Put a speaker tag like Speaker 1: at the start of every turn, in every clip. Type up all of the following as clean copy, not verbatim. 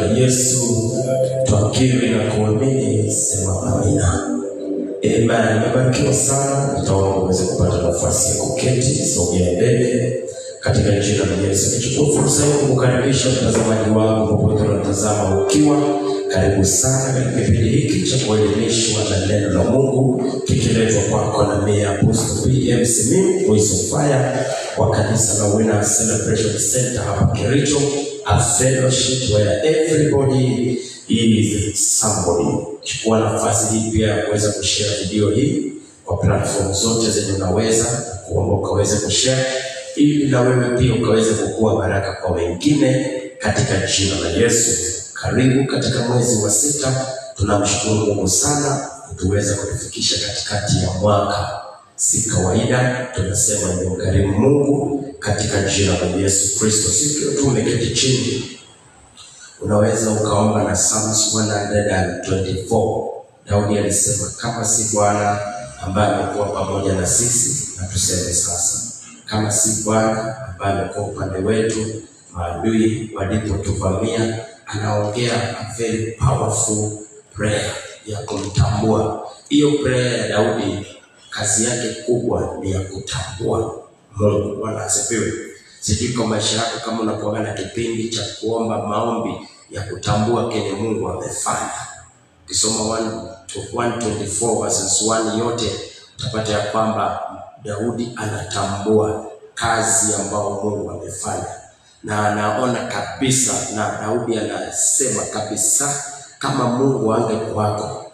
Speaker 1: la Yesu twakiri na kuamini, sema amina. Amen. Nimebarikiwa sana. Nitaomba uweze kupata nafasi ya kuketi, sogea mbele katika jina la Yesu. Nichukue fursa hii kukukaribisha mtazamaji wangu popote unatazama ukiwa. Karibu sana katika kipindi hiki cha kuelimishwa na neno la Mungu, kikiletwa kwako na mimi Apostle PMC Voice of Fire wa kanisa la Winner Celebration Center hapa Kericho, a fellowship where everybody is somebody. Chukua nafasi hii pia kuweza kushare video hii kwa platform zote zenye unaweza, kuomba ukaweze kushare ili na wewe pia ukaweze kukua baraka kwa wengine katika jina la Yesu. Karibu katika mwezi wa 6. Tunamshukuru Mungu sana kutuweza kutufikisha katikati ya mwaka. Si kawaida, tunasema ni ukarimu Mungu katika jina la Yesu Kristo. Sisi tumeketi chini, unaweza ukaomba na Psalms 124. Daudi alisema kama si Bwana ambaye amekuwa pamoja na sisi, na tuseme sasa, kama si Bwana ambaye amekuwa upande wetu, maadui walipotuvamia. Anaongea a very powerful prayer ya kumtambua. Hiyo prayer ya Daudi, kazi yake kubwa ni ya kutambua Mungu. Bwana asifiwe. Sijui kwa maisha yako kama unapoanza na kipindi cha kuomba maombi ya kutambua kile Mungu amefanya. Ukisoma 124 verses 1 yote utapata ya kwamba Daudi anatambua kazi ambayo Mungu amefanya. Na anaona kabisa, na Daudi anasema kabisa kama Mungu angekuwako.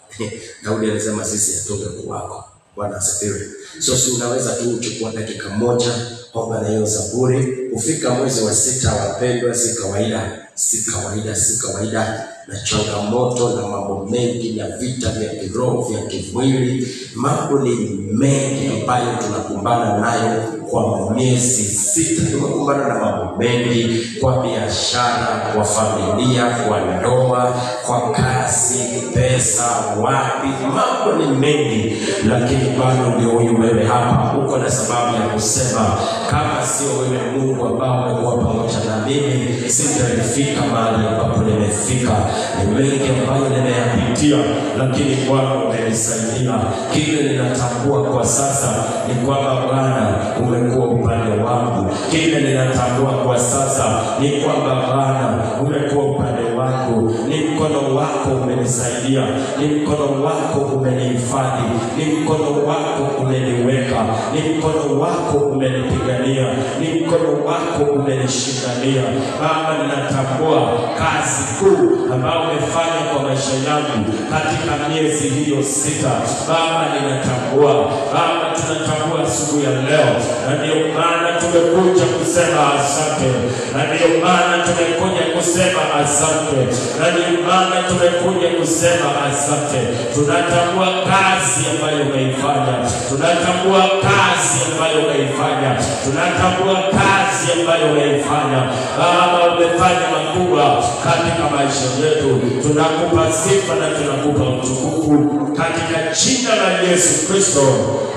Speaker 1: Daudi alisema sisi hatungekuwako. Bwana asifiwe. So si unaweza tu uchukua dakika moja omba na hiyo zaburi. Kufika mwezi wa 6 wapendwa, si kawaida. Si kawaida, si kawaida. Na changamoto na mambo mengi na vita vya kiroho vya kimwili, mambo ni mengi ambayo tunakumbana nayo kwa miezi 6. Tunakumbana na mambo mengi kwa biashara, kwa familia, kwa ndoa, kwa kazi, pesa, wapi, mambo ni mengi. Lakini bado ndio huyu wewe hapa uko na sababu ya kusema kama sio wewe Mungu ambao umekuwa pamoja na mimi, sitafika mahali ambapo nimefika. Ni mengi ambayo nimeyapitia, lakini Bwana umenisaidia. Kile ninatambua kwa sasa ni kwamba Bwana umekuwa upande wangu. Kile ninatambua kwa sasa ni kwamba Bwana umekuwa upande wangu. Ni mkono wako umenisaidia, ni mkono wako umenihifadhi, ni mkono wako umeniweka, ni mkono wako umenipigania, ni mkono wako umenishindania. Baba, ninatambua kazi kuu ambayo umefanya kwa maisha yangu katika miezi hiyo 6. Baba, ninatambua. Baba, tunatambua asubuhi ya leo, na ndio maana tumekuja kusema asante, na ndio maana tumekuja kusema asante, na ndio maana tumekuja kusema asante. Tunatambua kazi ambayo umeifanya, tunatambua kazi ambayo umeifanya, tunatambua kazi ambayo umeifanya. Baba, umefanya makubwa katika maisha yetu. Tunakupa sifa na tunakupa utukufu katika jina la Yesu Kristo.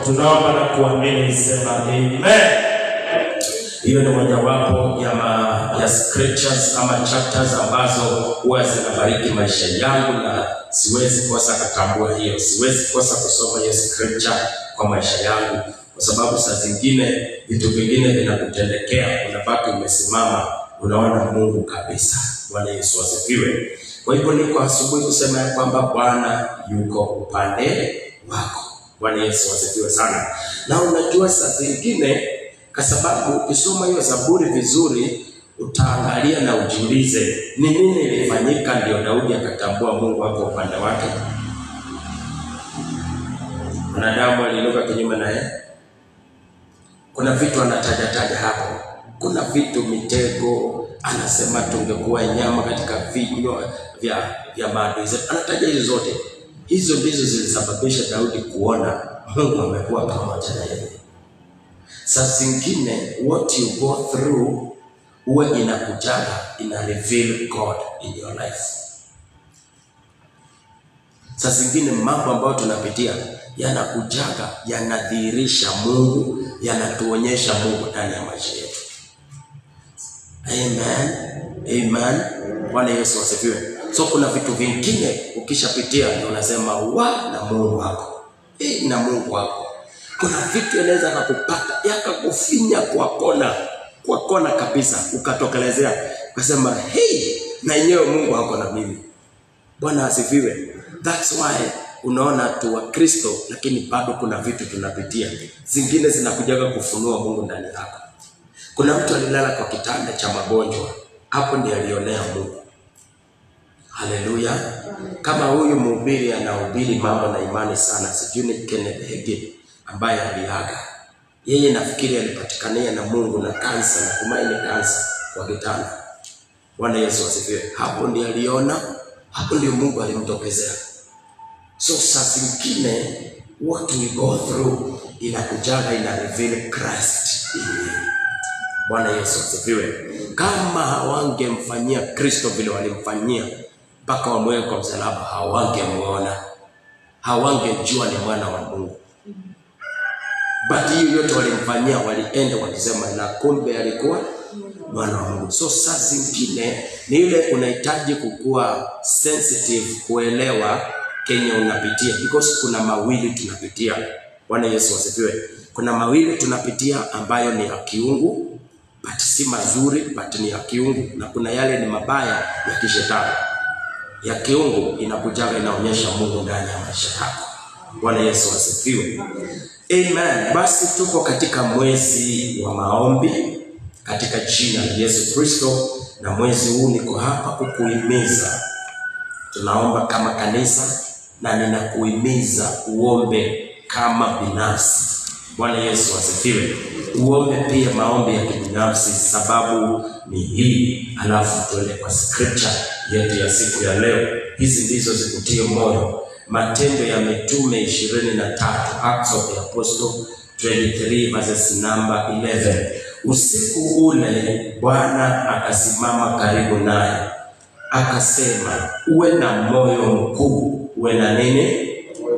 Speaker 1: Tunaomba na kuamini, sema amen. Hiyo ni mojawapo ya scriptures ama chapters ambazo huwa zinabariki maisha yangu, na siwezi kosa kutambua hiyo. Siwezi kosa kusoma hiyo scripture kwa maisha yangu, kwa sababu saa zingine vitu vingine vinakutendekea, unabaki umesimama, unaona Mungu kabisa. Bwana Yesu asifiwe. Kwa hivyo niko asubuhi kusema ya kwamba Bwana yuko upande wako. Bwana Yesu asifiwe sana. Na unajua saa zingine, kwa sababu ukisoma hiyo zaburi vizuri, utaangalia na ujiulize ni nini ilifanyika ndio Daudi akatambua Mungu wako upande wake. Wanadamu waliinuka kinyume naye. Kuna vitu anataja hapo. Kuna vitu, mitego, anasema tungekuwa nyama katika vinywa vya maadui zetu. Anataja hizo zote. Hizo ndizo zilisababisha Daudi kuona Mungu amekuwa pamoja na yeye. Saa zingine what you go through huwa inakujaga, ina reveal God in your life. Saa zingine mambo ambayo tunapitia yanakujaga, yanadhihirisha Mungu, yanatuonyesha Mungu ndani ya maisha yetu.
Speaker 2: Amen. Amen. Bwana Yesu asifiwe. So kuna vitu vingine ukishapitia ndio unasema na Mungu wako. Na Mungu wako. Kuna vitu yanaweza kukupata yakakufinya kwa kona kabisa, ukatokelezea ukasema na yenyewe Mungu wako na mimi. Bwana asifiwe. That's why unaona tu wa Kristo lakini bado kuna vitu tunapitia. Zingine zinakujaga kufunua Mungu ndani yako. Kuna mtu alilala kwa kitanda cha magonjwa. Hapo ndiye alionea Mungu. Haleluya. Kama huyu mhubiri anahubiri mambo na imani sana, sijui ni Kenneth Hagin ambaye aliaga. Yeye nafikiri alipatikania na Mungu na kansa na kumaini kansa kwa kitanda. Bwana Yesu asifiwe. Hapo ndiye aliona, hapo ndiye Mungu alimtokezea. So saa zingine what we go through inakujaga ina reveal Christ in you. Bwana Yesu asifiwe. Kama hawangemfanyia Kristo vile walimfanyia mpaka wamweke kwa msalaba, hawangemuona, hawangejua ni mwana wa Mungu. But hiyo yote walimfanyia, walienda wakisema na kumbe alikuwa mwana wa Mungu. So saa zingine ni ile unahitaji kukua sensitive kuelewa Kenya unapitia, because kuna mawili tunapitia. Bwana Yesu asifiwe. Kuna mawili tunapitia ambayo ni ya kiungu, but si mazuri, but ni ya kiungu, na kuna yale ni mabaya ya kishetani. Ya kiungu inakujaga inaonyesha Mungu ndani ya maisha yako. Bwana Yesu asifiwe. Amen. Basi tuko katika mwezi wa maombi katika jina la Yesu Kristo, na mwezi huu niko hapa kukuhimiza. Tunaomba kama kanisa na ninakuhimiza uombe kama binafsi. Bwana Yesu asifiwe. Uombe pia maombi ya kibinafsi, sababu ni hii. Alafu tuende kwa scripture yetu ya siku ya leo. Hizi ndizo zikutie moyo. Matendo ya Mitume 23, Acts of the Apostle 23 verses number 11. Usiku ule Bwana akasimama karibu naye, akasema, uwe na moyo mkuu. Uwe na nini?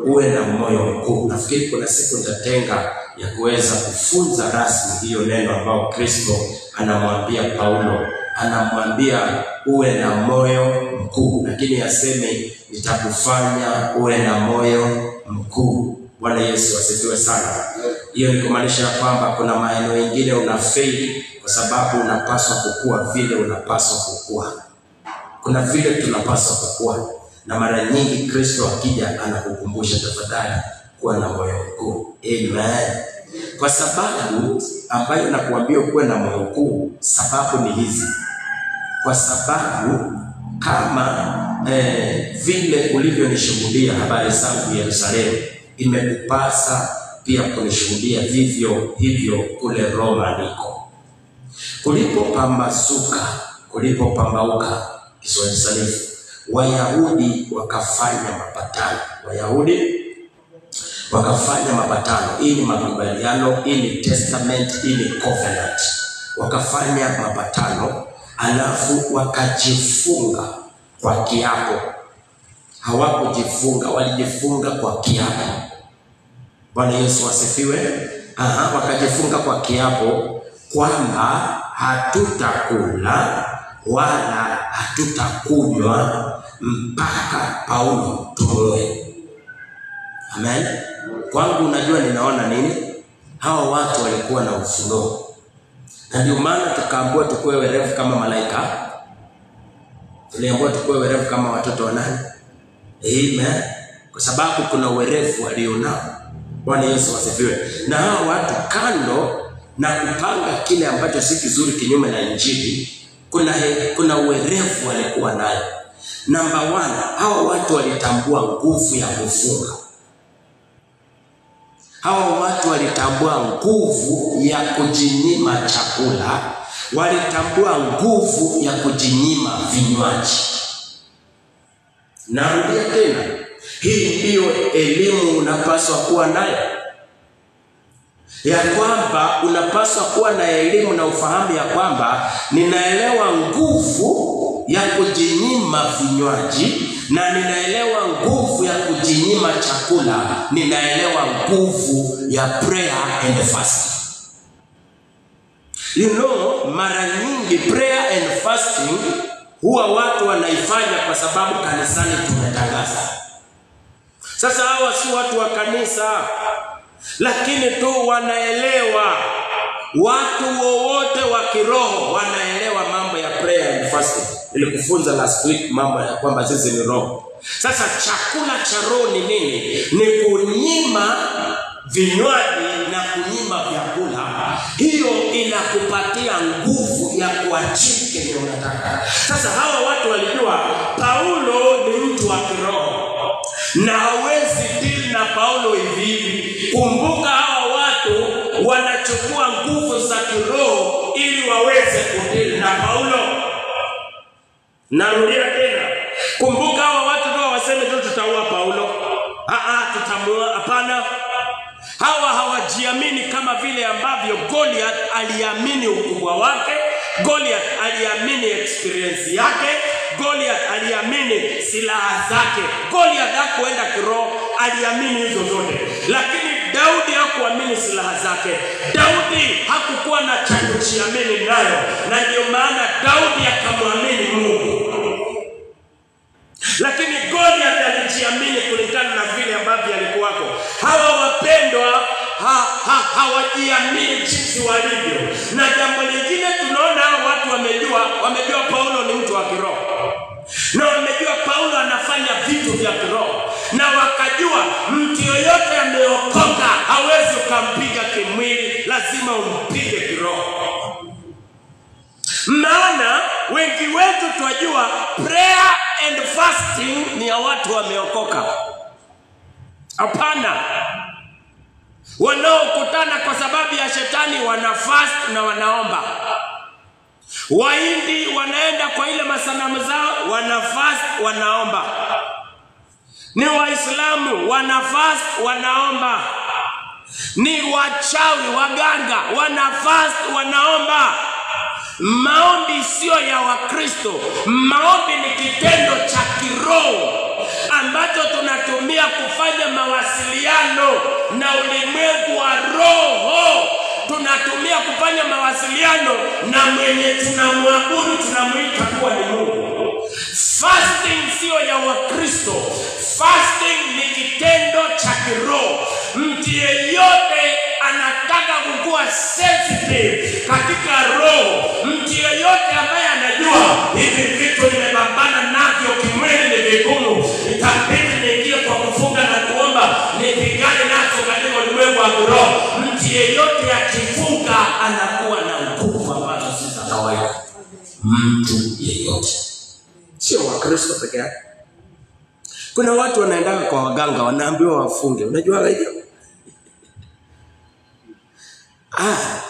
Speaker 2: Uwe na moyo mkuu. Nafikiri kuna siku nitatenga ya kuweza kufunza rasmi hiyo neno ambao Kristo anamwambia Paulo. Anamwambia uwe na moyo mkuu, lakini aseme nitakufanya uwe na moyo mkuu. Bwana Yesu asifiwe sana. Hiyo ni kumaanisha kwamba kuna maeneo mengine unafeli kwa sababu unapaswa kukua vile unapaswa kukua. Kuna vile tunapaswa kukua, na mara nyingi Kristo akija anakukumbusha tafadhali kuwa na moyo mkuu. Amen. Kwa sababu ambayo nakuambia kuwa na moyo mkuu, sababu ni hizi. Kwa sababu kama vile ulivyonishuhudia habari zangu Yerusalemu, imekupasa pia kunishuhudia vivyo hivyo kule Roma niko. Kulipopambauka Kiswahili sanifu, Wayahudi wakafanya mapatano. Hii ni makubaliano, hii ni testament, hii ni covenant. Wakafanya mapatano, alafu wakajifunga kwa kiapo. Hawakujifunga, walijifunga kwa kiapo. Bwana Yesu asifiwe. Wakajifunga kwa kiapo kwamba hatutakula wala hatutakunywa mpaka Paulo tumuoe. Amen. Kwangu unajua ninaona nini? Hawa watu walikuwa na ufunuo. Na ndio maana tukaambiwa tukue werevu kama malaika. Tuliambiwa tukue werevu kama watoto wa nani? Amen. Kwa sababu kuna werevu walionao. Bwana Yesu asifiwe. Na hawa watu kando na kupanga kile ambacho si kizuri kinyume na Injili, kuna werevu walikuwa nayo. Number 1, hawa watu walitambua nguvu ya kufunga. Hawa watu walitambua nguvu ya kujinyima chakula, walitambua nguvu ya kujinyima vinywaji. Narudia tena, hii ndio elimu unapaswa kuwa nayo. Ya kwamba unapaswa kuwa na elimu na ufahamu ya kwamba ninaelewa nguvu ya kujinyima vinywaji, na ninaelewa nguvu ya kujinyima chakula, ninaelewa nguvu ya prayer and fasting. Mara nyingi Lakini prayer and fasting huwa watu wanaifanya kwa sababu kanisani tumetangaza. Sasa hawa si watu wa kanisa, lakini tu wanaelewa. Watu wowote wa kiroho wanaelewa mambo ya prayer and fasting. Nilikufunza last week mambo ya kwamba sisi ni roho. Sasa chakula cha roho ni nini? Ni kunyima vinywaji na kunyima vyakula. Hiyo inakupatia nguvu ya kuachia kile unataka. Sasa hawa watu walijua Paulo ni mtu wa kiroho na hawezi deal na Paulo hivi hivi. Kumbuka hawa watu wanachukua nguvu za kiroho ili waweze kudeal na Paulo. Narudia tena. Kumbuka hawa watu ndio waseme tu tutaua Paulo. Tutamua, hapana. Hawa hawajiamini kama vile ambavyo Goliath aliamini ukubwa wake, Goliath aliamini experience yake, Goliath aliamini silaha zake. Goliath hakuenda kiroho, aliamini hizo zote. Lakini Daudi hakuamini silaha zake. Daudi hakukuwa na cha kujiamini nayo, na ndio maana Daudi akamwamini Mungu. Lakini Goliath alijiamini kulingana na vile ambavyo alikuwako. Hawa wapendwa hawajiamini jinsi walivyo. Na jambo lingine tunaona watu wamejua Paulo ni mtu wa kiroho. Na wamejua Paulo anafanya vitu vya kiroho. Na wakajua mtu yoyote ameokoka hawezi ukampiga kimwili, lazima umpige kiroho. Maana wengi wetu tunajua prayer and fasting ni ya watu wameokoka. Hapana. Wanaokutana kwa sababu ya shetani wana fast na wanaomba. Wahindi wanaenda kwa ile masanamu zao, wana fast, wanaomba. Ni Waislamu wana fast, wanaomba. Ni wachawi, waganga, wana fast, wanaomba. Maombi sio ya Wakristo. Maombi ni kitendo cha kiroho ambacho tunatumia kufanya mawasiliano na ulimwengu wa roho. Tunatumia kufanya mawasiliano na mwenye tunamwabudu, tunamuita kuwa ni Mungu. Fasting sio ya Wakristo. Fasting ni kitendo cha kiroho. Mtu yeyote anataka kukua sensitive katika roho. Mtu yeyote ambaye anajua hivi vitu nimepambana navyo kimwili ni vigumu, itabidi niingie kwa kufunga na kuomba, nipigane nacho katika ulimwengu wa roho. Mtu yeyote akifunga anakuwa na nguvu ambazo si za kawaida. Mtu yeyote, sio Wakristo peke yake. Kuna watu wanaenda kwa waganga, wanaambiwa wafunge. Unajua hivyo?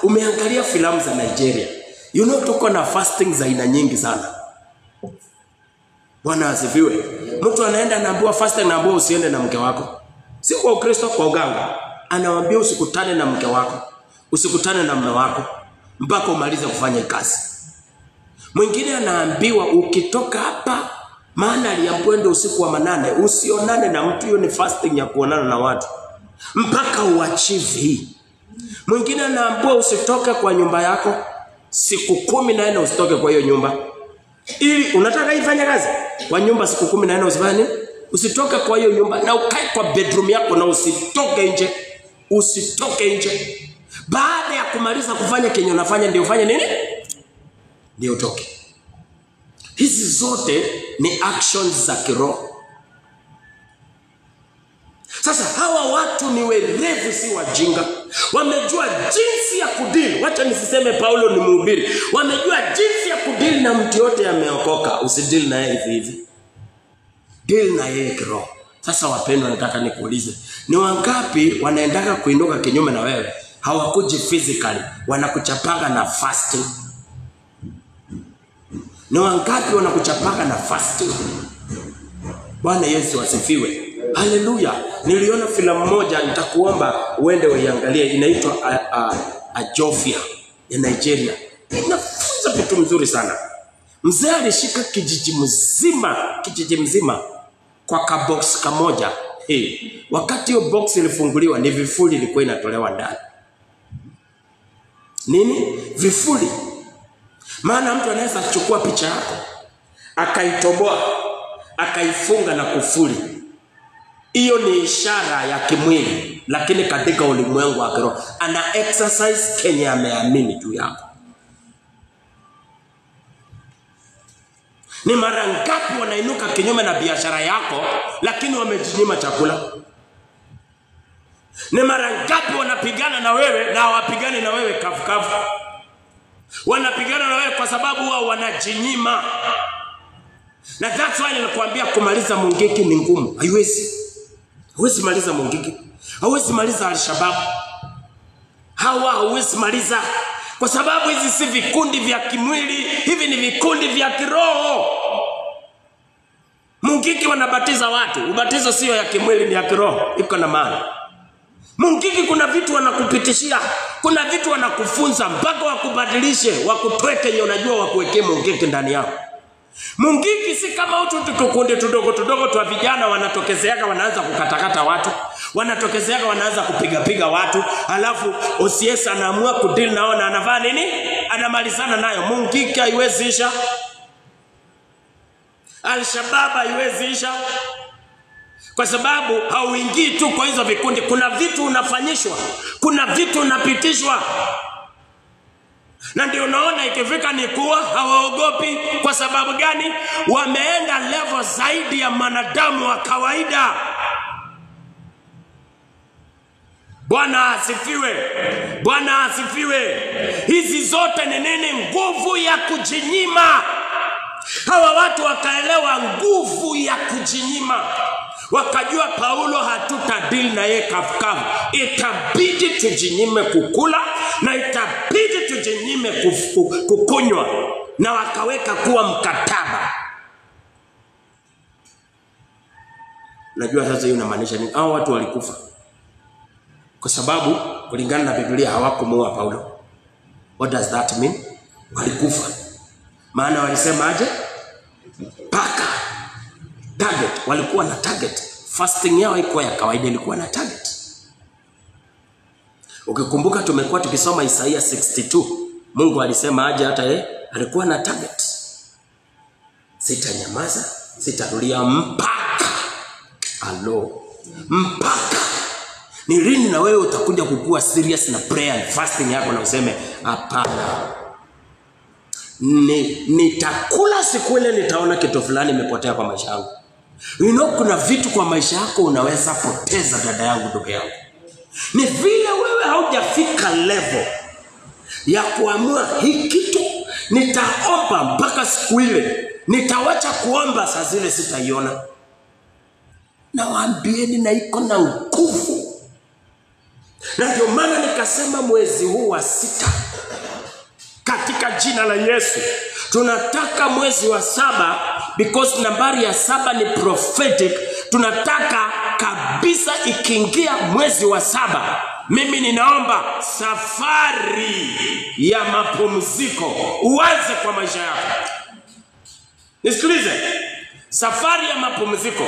Speaker 2: Umeangalia filamu za Nigeria. You know tuko na fasting za aina nyingi sana. Bwana asifiwe. Mtu anaenda anaambiwa fasting, anaambiwa usiende na mke wako. Si kwa Ukristo, kwa uganga. Anawaambia usikutane na mke wako, usikutane na mume wako mpaka umalize kufanya kazi. Mwingine anaambiwa ukitoka hapa, maana aliambiwa usiku wa manane usionane na mtu. Hiyo ni fasting ya kuonana na watu mpaka uachieve hii. Mwingine anaambiwa usitoke kwa nyumba yako siku 14 usitoke kwa hiyo nyumba. Ili unataka ifanye kazi kwa nyumba siku 14 usifanye, usitoke kwa hiyo nyumba na ukae kwa bedroom yako na usitoke nje. Usitoke nje. Baada ya kumaliza kufanya kenye unafanya ndio ufanye nini? Ndio utoke. Hizi zote ni actions za kiroho. Sasa hawa watu ni werevu, si wajinga. Wamejua jinsi ya kudili. Wacha nisiseme Paulo ni mhubiri. Wamejua jinsi ya kudili na mtu yote ameokoka. Usidili na yeye hivi hivi. Deal na yeye kiroho. Sasa wapendwa, nataka nikuulize, ni wangapi wanaendaka kuinuka kinyume na wewe? Hawakuji physically, wanakuchapanga na fasting. Ni wangapi wanakuchapanga na fasting? Bwana Yesu asifiwe. Haleluya. Niliona filamu moja, nitakuomba uende uiangalie, inaitwa Ajofia ya Nigeria. Inafunza vitu mzuri sana. Mzee alishika kijiji mzima kwa kabox kamoja. Wakati hiyo box ilifunguliwa, ni vifuli ilikuwa inatolewa ndani. Nini? Vifuli. Maana mtu anaweza kuchukua picha yako akaitoboa akaifunga na kufuli. Hiyo ni ishara ya kimwili, lakini katika ulimwengu wa kiroho ana exercise kenye ameamini juu yako. Ni mara ngapi wanainuka kinyume na biashara yako lakini wamejinyima chakula? Ni mara ngapi wanapigana na wewe na hawapigani na wewe kafukafu? Wanapigana na wewe kwa sababu wao wanajinyima. Na that's why nilikwambia kumaliza Mungiki ni ngumu. Hauwezi maliza Mungiki. Hauwezi maliza Al-Shabaab. Hauwezi maliza, kwa sababu hizi si vikundi vya kimwili, hivi ni vikundi vya kiroho. Mungiki wanabatiza watu, ubatizo sio ya kimwili, ni ya kiroho, iko na maana. Mungiki kuna vitu wanakupitishia, kuna vitu wanakufunza mpaka wakubadilishe, wakutoe kenye unajua, wakuwekee Mungiki ndani yao. Mungiki si kama utu tukundi tudogo twa vijana wanatokezeaga wanaanza kukatakata watu, wanatokezeaga wanaanza kupiga watu, alafu OCS anaamua kudili nao na anavaa nini? Anamalizana nayo. Mungiki haiwezi isha. Al-Shabaab haiwezi isha. Kwa sababu hauingii tu kwa hizo vikundi, kuna vitu unafanyishwa, kuna vitu unapitishwa. Na ndio unaona ikifika ni kuwa hawaogopi. Kwa sababu gani? Wameenda level zaidi ya manadamu wa kawaida. Bwana asifiwe. Bwana asifiwe. Hizi zote ni nini? Nguvu ya kujinyima. Hawa watu wakaelewa nguvu ya kujinyima. Wakajua Paulo hatutadili na yeye kafukafu. Itabidi tujinyime kukula na itabidi tujinyime kukunywa. Na wakaweka kuwa mkataba. Najua sasa hiyo inamaanisha nini? Hao watu walikufa kwa sababu kulingana na Biblia hawakumuua Paulo. What does that mean? Walikufa. Maana walisema aje? Paka target, walikuwa na target. Fasting yao haikuwa ya kawaida, ilikuwa na target. Ukikumbuka tumekuwa tukisoma Isaia 62. Mungu alisema aje hata yeye alikuwa na target. Sitanyamaza, sitarudia mpaka. Mpaka. Ni lini na wewe utakuja kukua serious na prayer and fasting yako na useme hapana, nitakula siku ile nitaona kitu fulani imepotea kwa maisha yangu. Kuna vitu kwa maisha yako unaweza poteza, dada yangu, ndugu yangu. Ni vile wewe haujafika level ya kuamua hii kitu nitaomba mpaka siku ile, nitawacha kuomba saa zile sitaiona. Na waambieni na iko na nguvu. Na ndio maana nikasema mwezi huu wa 6 katika jina la Yesu tunataka mwezi wa 7, because nambari ya 7 ni prophetic. Tunataka kabisa ikiingia mwezi wa 7, mimi ninaomba safari ya mapumziko uanze kwa maisha yako. Nisikilize, safari ya mapumziko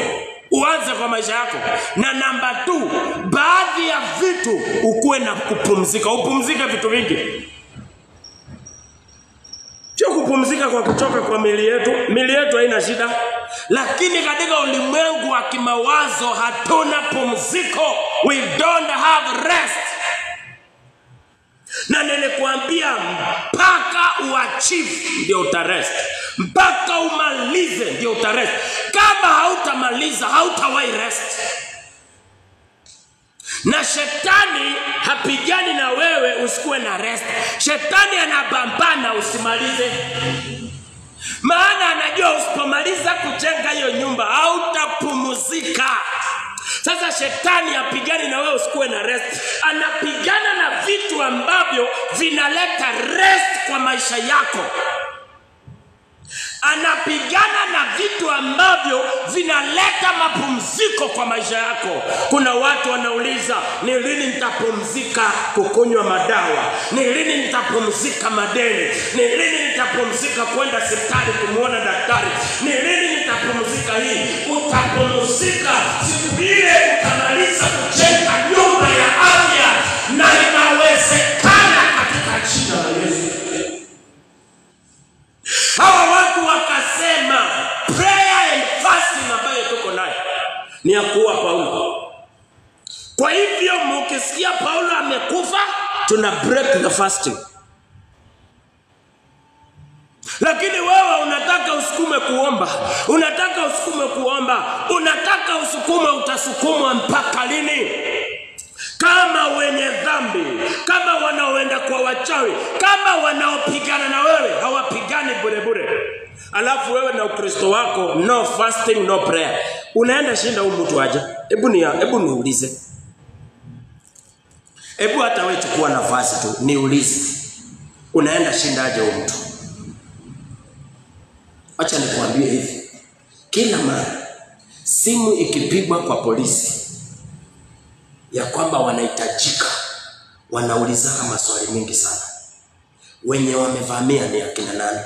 Speaker 2: uanze kwa maisha yako. Na namba 2, baadhi ya vitu ukuwe na kupumzika. Upumzike vitu vingi. Sio kupumzika kwa kuchoka kwa miili yetu. Miili yetu haina shida. Lakini katika ulimwengu wa kimawazo hatuna pumziko. We don't have rest. Na nilikuambia mpaka uachieve ndio utarest. Mpaka umalize ndio utarest. Kama hautamaliza hautawahi rest. Na shetani hapigani na wewe usikuwe na rest. Shetani anapambana usimalize. Maana anajua usipomaliza kujenga hiyo nyumba hautapumzika. Sasa shetani hapigani na wewe usikuwe na rest. Anapigana na vitu ambavyo vinaleta rest kwa maisha yako. Anapigana na vitu ambavyo vinaleta mapumziko kwa maisha yako. Kuna watu wanauliza, ni lini nitapumzika kukunywa madawa? Ni lini nitapumzika madeni? Ni lini nitapumzika kwenda hospitali kumuona daktari? Ni lini nitapumzika hii? Utapumzika siku ile utamaliza kujenga nyumba ya afya, na inawezekana katika jina la Yesu. ni ya kuua Paulo. Kwa hivyo mkisikia Paulo amekufa, tuna break the fasting. Lakini wewe unataka usukume unataka usukume, utasukumwa mpaka lini? Kama wenye dhambi, kama wanaoenda kwa wachawi, kama wanaopigana na wewe hawapigani bure. Alafu wewe na Ukristo wako, no fasting, no prayer, unaenda shinda huyu mtu aje? Hebu niulize. Hebu hata wewe chukua nafasi tu niulize. Unaenda shinda aje huyu mtu? Acha nikwambie hivi. Kila mara simu ikipigwa kwa polisi ya kwamba wanahitajika, wanauliza maswali mengi sana. Wenye wamevamia ni akina nani?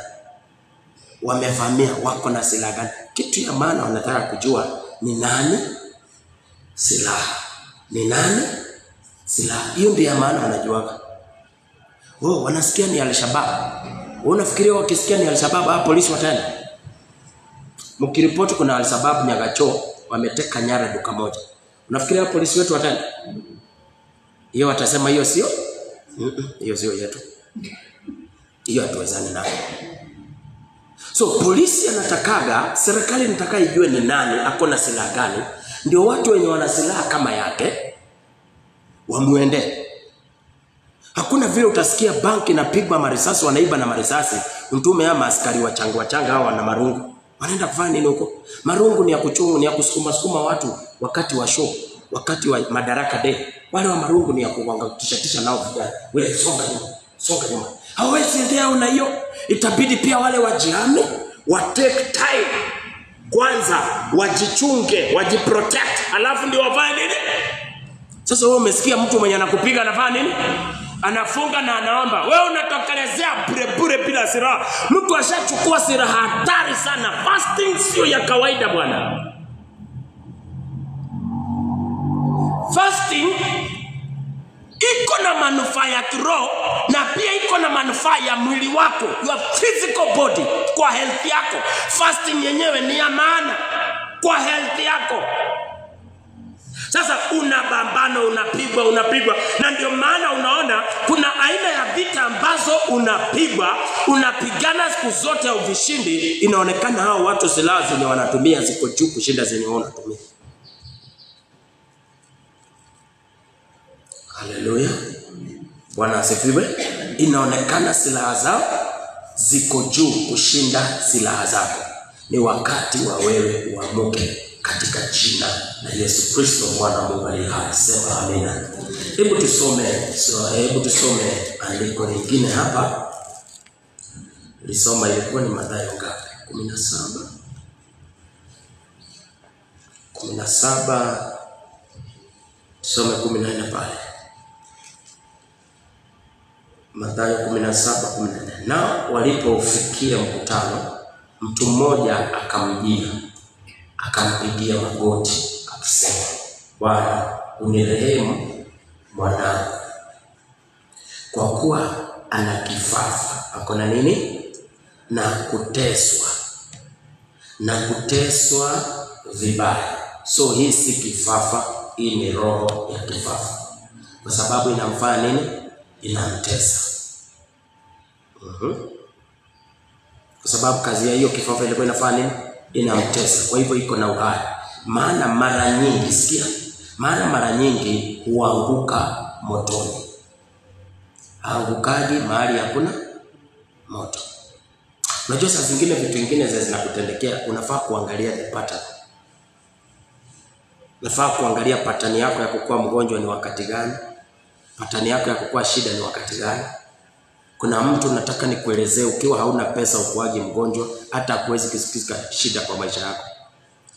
Speaker 2: Wamevamia wako na silaha gani? Kitu ya maana wanataka kujua ni nani silaha. Ni nani silaha? Hiyo ndio ya maana wanajuaga. Wanasikia ni Al-Shabaab. Unafikiria wakisikia ni Al-Shabaab polisi wataenda? Mkiripoti kuna Al-Shabaab Nyagacho wameteka nyara duka moja, unafikiria polisi wetu wataenda? Hiyo watasema hiyo sio? Hiyo sio yetu. Hiyo hatuwezani nayo. So polisi anatakaga, serikali inataka ijue ni nani ako na silaha gani, ndio watu wenye wana silaha kama yake wamuende. Hakuna vile utasikia banki inapigwa marisasi, wanaiba na marisasi, mtume ama askari wachanga hao na marungu wanaenda kufanya nini huko? Marungu ni ya kuchungu, ni ya kusukuma watu wakati wa show, wakati wa Madaraka Day. Wale wa marungu ni ya kuwangatisha nao vijana. Wewe songa nyuma. Hawezi ndio na hiyo. Itabidi pia wale wajihami wa take time kwanza, wajichunge, wajiprotect, alafu ndio wafanye nini? Sasa wewe umesikia mtu mwenye anakupiga anafanya nini? Anafunga na anaomba. Wewe unatokelezea bure bila silaha. Mtu ashachukua silaha hatari sana. Fasting sio ya kawaida bwana. Fasting iko na manufaa ya kiroho na pia iko na manufaa ya mwili wako, your physical body, kwa health yako. Fasting yenyewe ni ya maana kwa health yako. Sasa unabambano, unapigwa, na ndio maana unaona kuna aina ya vita ambazo unapigana siku zote au vishindi, inaonekana hao watu silaha zenye wanatumia ziko juu kushinda zenye wanatumia. Haleluya. Bwana asifiwe. Inaonekana silaha zao ziko juu kushinda silaha zako. Ni wakati wa wewe uamuke katika jina la Yesu Kristo mwana wa Mungu aliye hai. Sema amina. Hebu tusome andiko lingine hapa. Lisoma ilikuwa ni Mathayo ngapi? 17. Tusome 14 pale. Mathayo 17:14. Na walipofikia mkutano, mtu mmoja akamjia, akampigia magoti akisema, Bwana, unirehemu mwanangu, kwa kuwa ana kifafa. Ako na nini? Na kuteswa vibaya. So hii si kifafa, hii ni roho ya kifafa. Kwa sababu inamfanya nini? Inamtesa. Kwa sababu kazi ya hiyo kifafa ilikuwa inafanya nini? Inamtesa. Kwa hivyo iko na uhai. Maana mara nyingi huanguka motoni. Angukaji mahali hakuna moto. Unajua saa zingine vitu vingine zinakutendekea, unafaa kuangalia the pattern. Unafaa kuangalia pattern yako ya kukua mgonjwa ni wakati gani? Pattern yako ya kukua shida ni wakati gani? Kuna mtu nataka nikuelezee, ukiwa hauna pesa ukuaje mgonjwa, hata huwezi kusikia shida kwa maisha yako.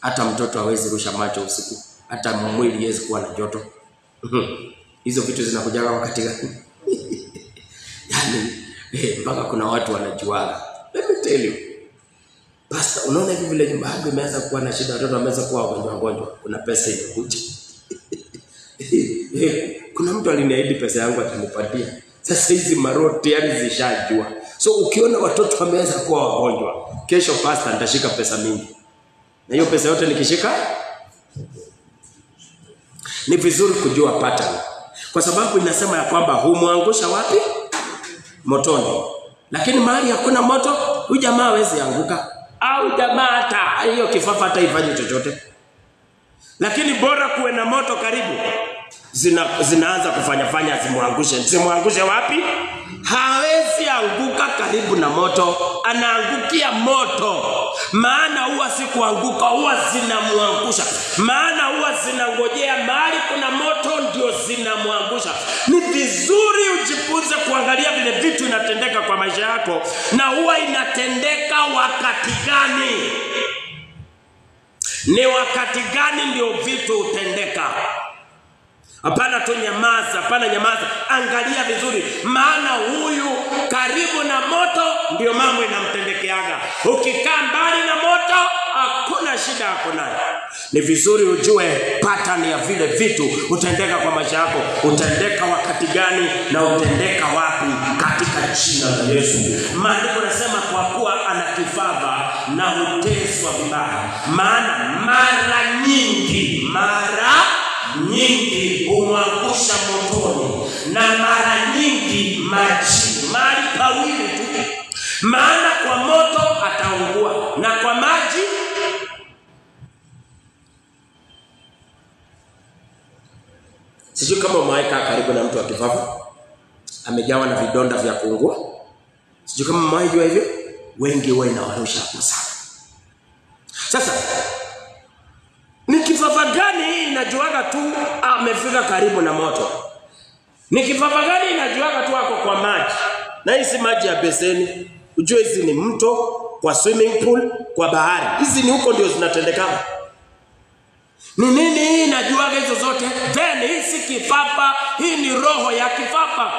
Speaker 2: Hata mtoto hawezi rusha macho usiku, hata mwili hawezi kuwa na joto. Hizo vitu zinakujaga wakati gani? Yaani mpaka kuna watu wanajuaga. Let me tell you. Pastor, unaona hivi vile nyumba yako imeanza kuwa na shida, watoto wameanza kuwa wagonjwa, kuna pesa imekuja. Kuna mtu aliniahidi pesa yangu atanipatia. Sasa hizi maroho tayari zishajua. So ukiona watoto wameanza kuwa wagonjwa, kesho pastor nitashika pesa mingi. Na hiyo pesa yote nikishika Ni vizuri kujua pattern. Kwa sababu inasema ya kwamba humwangusha wapi? Motoni. Lakini mahali hakuna moto, huyu jamaa hawezi anguka. Au jamaa hata hiyo kifafa hata ifanye chochote. Lakini bora kuwe na moto karibu. Zinaanza kufanya zimuangushe. Zimuangushe wapi? Hawezi anguka karibu na moto, anaangukia moto. Maana huwa si kuanguka, huwa zinamuangusha. Maana huwa zinangojea mahali kuna moto ndio zinamuangusha. Ni vizuri ujifunze kuangalia vile vitu inatendeka kwa maisha yako, na huwa inatendeka wakati gani. Ni wakati gani ndio vitu utendeka. Hapana tu nyamaza, hapana nyamaza. Angalia vizuri, maana huyu karibu na moto ndio mambo inamtendekeaga. Ukikaa mbali na moto hakuna shida yako nayo. Ni vizuri ujue pattern ya vile vitu utendeka kwa maisha yako. Utendeka wakati gani na utendeka wapi, katika jina la Yesu. Maandiko yanasema kwa kuwa ana kifafa na huteswa vibaya. Maana mara nyingi humwangusha motoni, na mara nyingi maji, mali pawili tu. Maana kwa moto ataungua, na kwa maji sijui kama umewaika karibu na mtu wa kifafa amejawa na vidonda vya kuungua. Sijui kama mwajua hivyo, wengi huwa inawarusha hapo sana. Sasa ni kifafa gani inajuaga tu amefika karibu na moto? Ni kifafa gani inajuaga tu ako kwa maji? Na hizi maji ya beseni, ujue hizi ni mto, kwa swimming pool, kwa bahari. Hizi ni huko ndio zinatendeka. Ni nini inajuaga hizo zote? Then hizi kifafa, hii ni roho ya kifafa.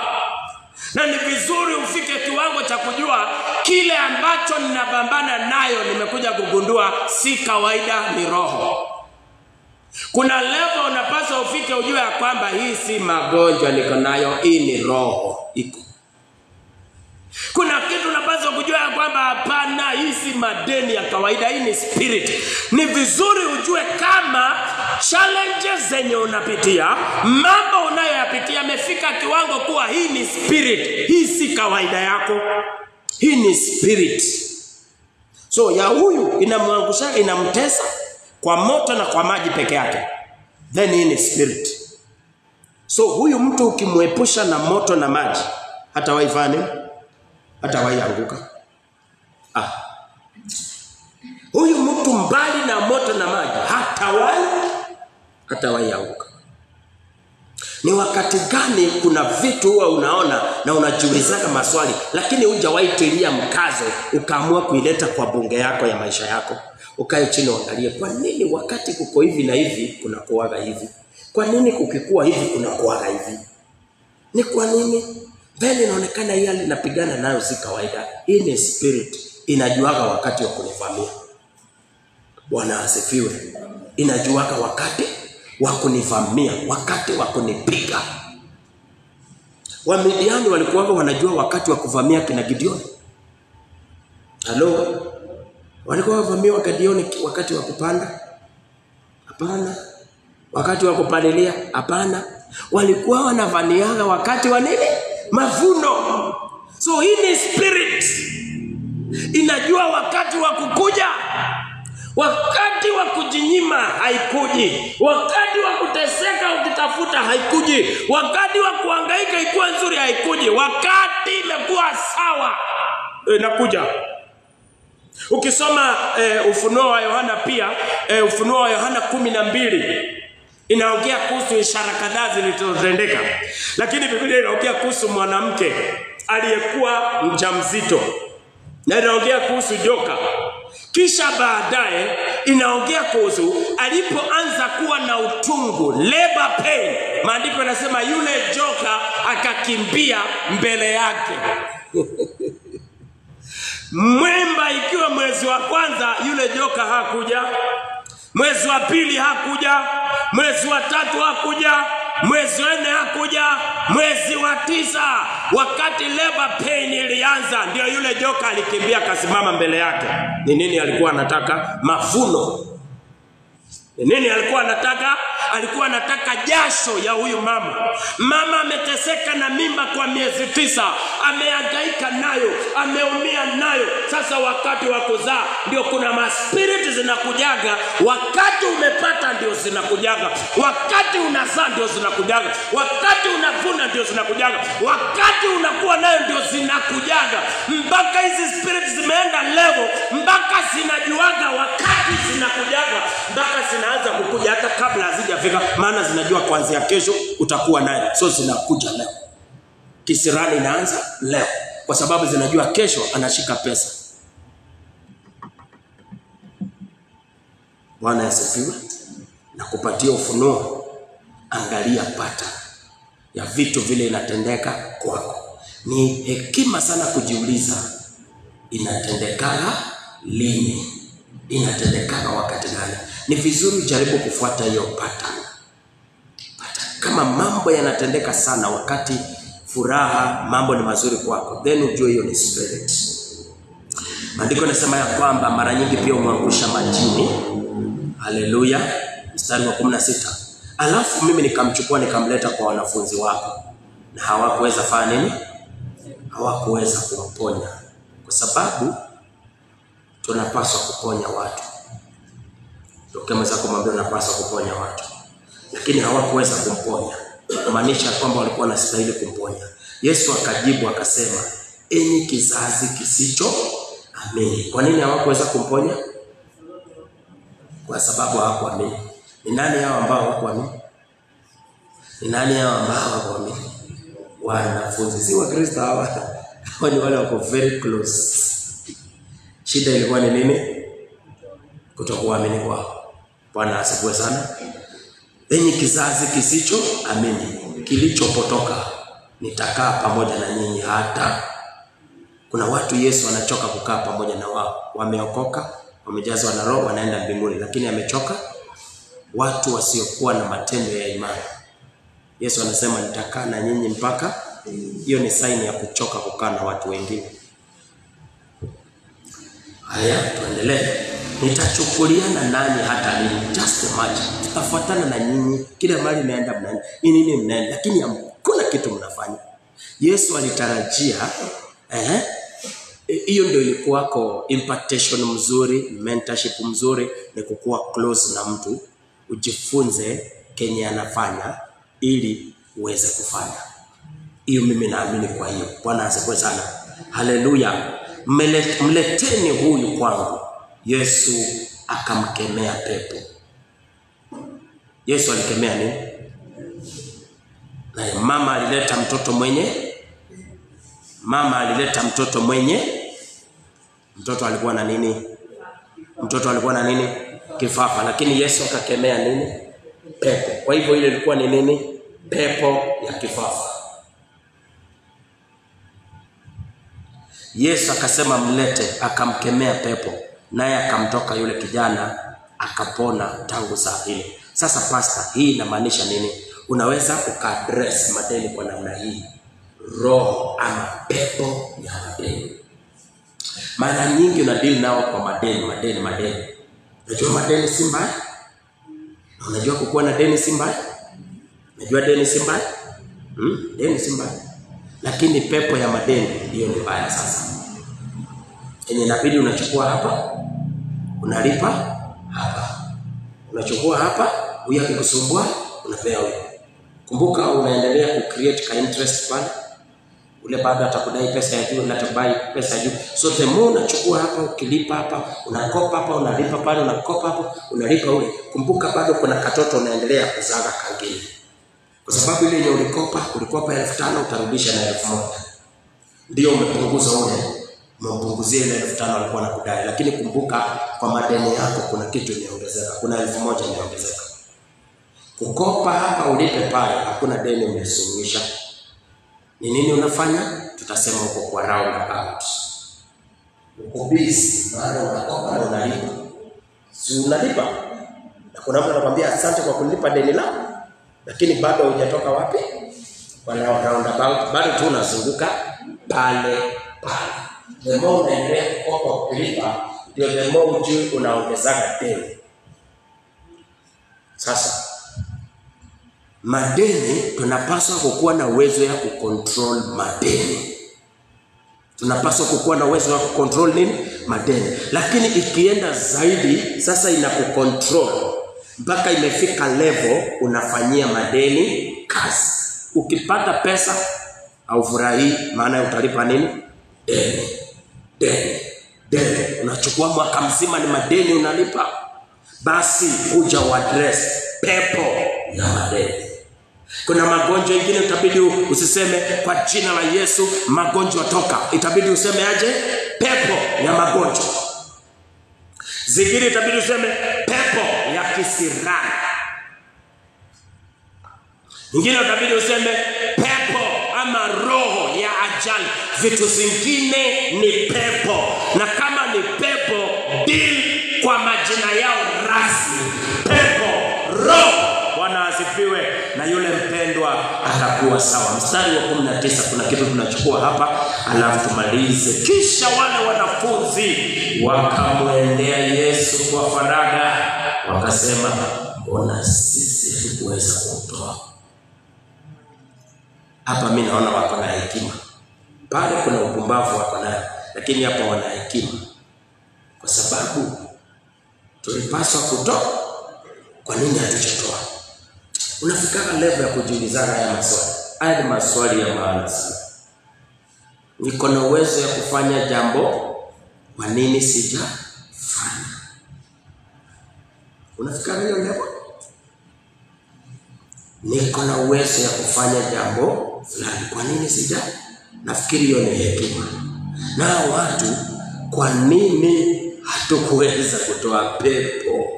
Speaker 2: Na ni vizuri ufike kiwango cha kujua kile ambacho ninapambana nayo, nimekuja kugundua si kawaida, ni roho. Kuna level unapaswa ufike ujue ya kwamba hii si magonjwa niko nayo, hii ni roho iko. Kuna kitu unapaswa kujua ya kwamba hapana, hii si madeni ya kawaida, hii ni spirit. Ni vizuri ujue kama challenges zenye unapitia, mambo unayoyapitia yamefika kiwango kuwa hii ni spirit, hii si kawaida yako, hii ni spirit. So ya huyu inamwangusha, inamtesa kwa moto na kwa maji peke yake, then hii ni spirit. So huyu mtu ukimwepusha na moto na maji, hata waifani, hata waianguka. Huyu mtu mbali na moto na maji, hata waianguka. Ni wakati gani kuna vitu huwa unaona na unajiulizaga maswali, lakini hujawahi tilia mkazo ukaamua kuileta kwa bunge yako ya maisha yako? Ukae chini uangalie, kwa nini wakati kuko hivi na hivi kuna kuaga hivi? Kwa nini kukikuwa hivi kuna kuaga hivi? Ni kwa nini? Bali inaonekana hii hali napigana nayo si kawaida. Hii ni spirit, inajuaga wakati wa kunivamia. Bwana asifiwe. Inajuaga wakati wa kunivamia, wakati wa kunipiga. Wamidiani walikuwa wanajua wakati wa kuvamia kina Gideon. Halo? Walikuwa wavamia wa Gideon wakati wa kupanda? Hapana. Wakati wa kupalilia? Hapana. Walikuwa wanavaniaga wakati wa nini? Mavuno. So hii ni spirit. Inajua wakati wa kukuja. Wakati wa kujinyima haikuji. Wakati wa kuteseka ukitafuta haikuji. Wakati wa kuhangaika ikuwa nzuri haikuji. Wakati imekuwa sawa inakuja. Ukisoma Ufunuo wa Yohana pia, Ufunuo wa Yohana 12 inaongea kuhusu ishara kadhaa zilizotendeka. Lakini Biblia inaongea kuhusu mwanamke aliyekuwa mjamzito. Na inaongea kuhusu joka. Kisha baadaye inaongea kuhusu alipoanza kuwa na utungu, labor pain. Maandiko yanasema yule joka akakimbia mbele yake. Mwemba ikiwa mwezi wa kwanza yule joka hakuja. Mwezi wa pili hakuja. Mwezi wa tatu hakuja. Mwezi wa 4 hakuja. Mwezi wa 9 wakati labor pain ilianza ndio yule joka alikimbia kasimama mbele yake. Ni nini alikuwa anataka? Mavuno. Ni nini alikuwa anataka? alikuwa anataka jasho ya huyu mama. Mama ameteseka na mimba kwa miezi 9, amehangaika nayo, ameumia nayo. Sasa wakati wa kuzaa ndio kuna maspiriti zinakujaga, wakati umepata ndio zinakujaga, wakati unazaa ndio zinakujaga, wakati unavuna ndio zinakujaga, wakati unakuwa nayo ndio zinakujaga. Mpaka hizi spirits zimeenda level mpaka zinajuaga wakati zinakujaga, mpaka zinaanza kukuja hata kabla hazijafika, maana zinajua kuanzia kesho utakuwa nayo. So zinakuja leo. Kisirani inaanza leo kwa sababu zinajua kesho anashika pesa. Bwana asifiwe. Na kupatia ufunuo, angalia pattern ya vitu vile inatendeka kwako. Ni hekima sana kujiuliza, inatendekana lini? Inatendekana wakati gani? Ni vizuri jaribu kufuata hiyo pattern. Kama mambo yanatendeka sana wakati furaha, mambo ni mazuri kwako, then ujue hiyo ni spirit. Maandiko yanasema ya kwamba mara nyingi pia umwangusha majini. Haleluya. Mstari wa 16. Alafu mimi nikamchukua nikamleta kwa wanafunzi wako, na hawakuweza fanya nini? Hawakuweza kumponya. Kwa sababu tunapaswa kuponya watu. Tukemeza kumwambia unapaswa kuponya watu, lakini hawakuweza kumponya. Kumaanisha kwamba walikuwa wanastahili kumponya. Yesu akajibu akasema, enyi kizazi kisicho amini. Kwa nini hawakuweza kumponya? Kwa sababu hawakuamini. Ni nani hao ambao hawakuamini? Ni nani hao ambao hawakuamini? Wanafunzi. Si Wakristo hawa. Hao ni wale wako very close. Shida ilikuwa ni nini? Kutokuamini kwao. Bwana asifiwe sana. Enyi kizazi kisicho amini, kilichopotoka, nitakaa pamoja na nyinyi hata. Kuna watu Yesu anachoka kukaa pamoja na wao. Wameokoka, wamejazwa na Roho, wanaenda mbinguni, lakini amechoka watu wasiokuwa na matendo ya imani. Yesu anasema nitakaa na nyinyi mpaka. Hiyo ni sign ya kuchoka kukaa na watu wengine. Haya, tuendelee. Nitachukuliana nani hata lini? Just imagine. Tutafuatana na nyinyi kila mahali mnaenda, mnaenda. Nini mnaenda, lakini hakuna kitu mnafanya. Yesu alitarajia hiyo ndio ilikuwa kwa impartation mzuri, mentorship mzuri, ni kukuwa close na mtu, ujifunze kenye anafanya ili uweze kufanya. Hiyo mimi naamini kwa hiyo. Bwana asifiwe sana. Haleluya. Mleteni huyu kwangu. Yesu akamkemea pepo. Yesu alikemea nini? Na mama alileta mtoto mwenye mtoto alikuwa na nini? Mtoto alikuwa na nini? Kifafa. Lakini Yesu akakemea nini? Pepo. Kwa hivyo ile ilikuwa ni nini? Pepo ya kifafa. Yesu akasema mlete, akamkemea pepo, naye akamtoka yule kijana, akapona tangu saa ile. Sasa pastor, hii inamaanisha nini? Unaweza ukaadress madeni kwa namna hii, roho ama pepo ya madeni. Mara nyingi unadeal nao kwa madeni. Unajua madeni si mbaya? Unajua kukuwa na deni si mbaya? Unajua deni si mbaya? Deni si mbaya. Lakini pepo ya madeni hiyo ni mbaya. Sasa yenye inabidi unachukua hapa, unalipa hapa. Unachukua hapa, huyu akikusumbua unapea huyu. Kumbuka unaendelea ku create ka interest pale. Ule bado atakudai pesa ya juu, unatabai pesa ya juu. So the more unachukua hapa, ukilipa hapa, unakopa hapa, unalipa pale, unakopa hapa, unalipa ule. Kumbuka bado kuna katoto unaendelea kuzaga kangine. Kwa sababu ile yenye ulikopa 5,000 utarudisha na 1,000. Ndio umepunguza ule. Umepunguzia ile 5,000 alikuwa anakudai. Lakini kumbuka kwa madeni yako kuna kitu imeongezeka. Kuna 1,000 imeongezeka. Kukopa hapa ulipe pale, hakuna deni umesuluhisha. Ni nini unafanya? Tutasema uko kwa roundabout. Uko busy, maana unakopa na unalipa. Si unalipa? Na kuna mtu anakuambia asante kwa kulipa deni lako. Lakini bado hujatoka wapi? Kwa roundabout, bado tu unazunguka pale. The more unaendelea kukopa kulipa, ndio the more ujue unaongezeka deni. Sasa madeni tunapaswa kukuwa na uwezo ya kucontrol madeni. Tunapaswa kukuwa na uwezo wa kucontrol nini? Madeni. Lakini ikienda zaidi, sasa inakucontrol mpaka imefika level unafanyia madeni kazi. Ukipata pesa au furahi, maana utalipa nini? Deni. Unachukua mwaka mzima ni madeni unalipa. Basi kuja uaddress pepo ya madeni. Kuna magonjwa mengine itabidi usiseme kwa jina la Yesu magonjwa toka. Itabidi useme aje? Pepo ya magonjwa. Zingine itabidi useme pepo ya kisirani. Nyingine itabidi useme pepo ama roho ya ajali. Vitu zingine ni pepo. Na kama ni pepo, deal kwa majina yao rasmi. Pepo, roho. Bwana asifiwe, na yule mpendwa atakuwa sawa. Mstari wa 19 kuna kitu tunachukua hapa alafu tumalize. Kisha wale wanafunzi wakamwendea Yesu kwa faragha wakasema, mbona sisi hatukuweza kutoa? Hapa mimi naona wako na hekima. Pale kuna upumbavu wako nayo, lakini hapa wana hekima. Kwa sababu tulipaswa kutoa, kwa nini hatutoa? Unafika level ya kujiulizana haya maswali. Haya ni maswali ya maana sana. Niko na uwezo ya kufanya jambo, kwa nini sijafanya? Unafika hiyo level? Niko na uwezo ya kufanya jambo fulani, kwa nini sijafanya? Nafikiri hiyo ni hekima. Na watu, kwa nini hatukuweza kutoa pepo?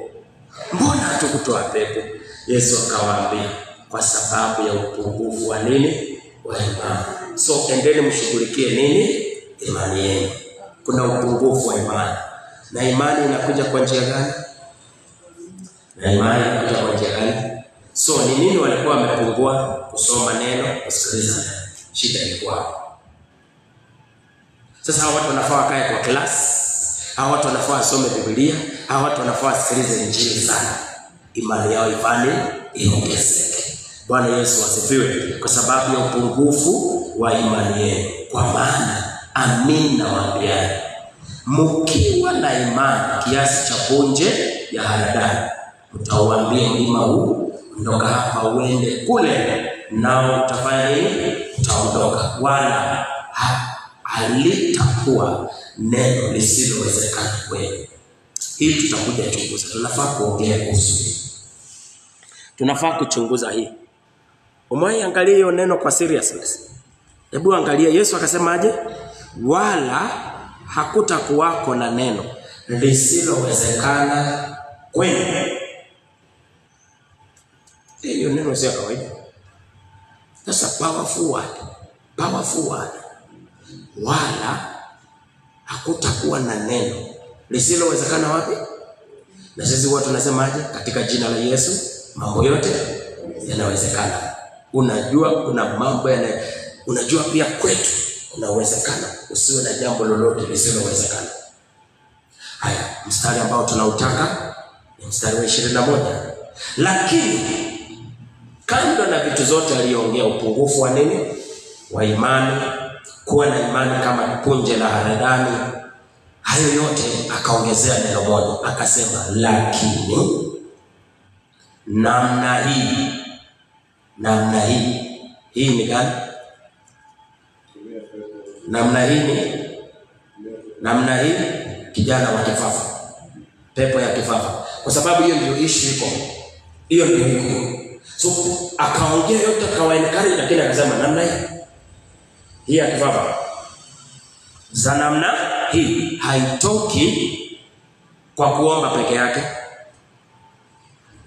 Speaker 2: Mbona hatukutoa pepo? Yesu akawaambia, kwa sababu ya upungufu wa nini? Wa imani. So endeni mshughulikie nini? Imani yenu. Kuna upungufu wa imani. Na imani inakuja kwa njia gani? So ni nini walikuwa wamepungua? Kusoma neno, kusikiliza neno. Shida ilikuwa. Sasa hawa watu wanafaa wakae kwa class. Hawa watu wanafaa wasome Biblia. Hawa watu wanafaa wasikilize injili sana. Imani yao ifanye iongezeke. Bwana Yesu asifiwe. Kwa sababu ya upungufu wa imani yenu. Kwa maana amin nawaambia, mkiwa na imani kiasi cha punje ya haradali, mtauambia mlima huu, ondoka hapa uende kule, nao utafanya nini? Utaondoka, wala halitakuwa neno lisilowezekana kwenu. Hii tutakuja chunguza. Tunafaa kuongea kuhusu. Tunafaa kuchunguza hii. Umewahi angalia hiyo neno kwa seriousness? Hebu angalia Yesu akasema aje? Wala hakutakuwako na neno lisilowezekana kwenu. Hiyo neno sio kawaida. Sasa powerful word. Wala hakutakuwa na neno lisilowezekana wapi? Na sisi watu tunasemaje? Katika jina la Yesu mambo yote yanawezekana. Unajua kuna mambo unajua pia kwetu unawezekana. Usiwe na jambo lolote lisilowezekana. Haya, mstari ambao tunautaka ni mstari wa 21. Lakini kando na vitu zote aliyoongea, upungufu wa nini? Wa imani, kuwa na imani kama punje la haradali, hayo yote akaongezea neno moja, akasema lakini namna hii ni gani? Namna hii kijana wa kifafa, pepo ya kifafa. Kwa sababu hiyo ndio issue iko. Hiyo ndio iko. So akaongea yote akawaencourage, lakini akasema namna hii ya kifafa. Za namna hii haitoki kwa kuomba peke yake.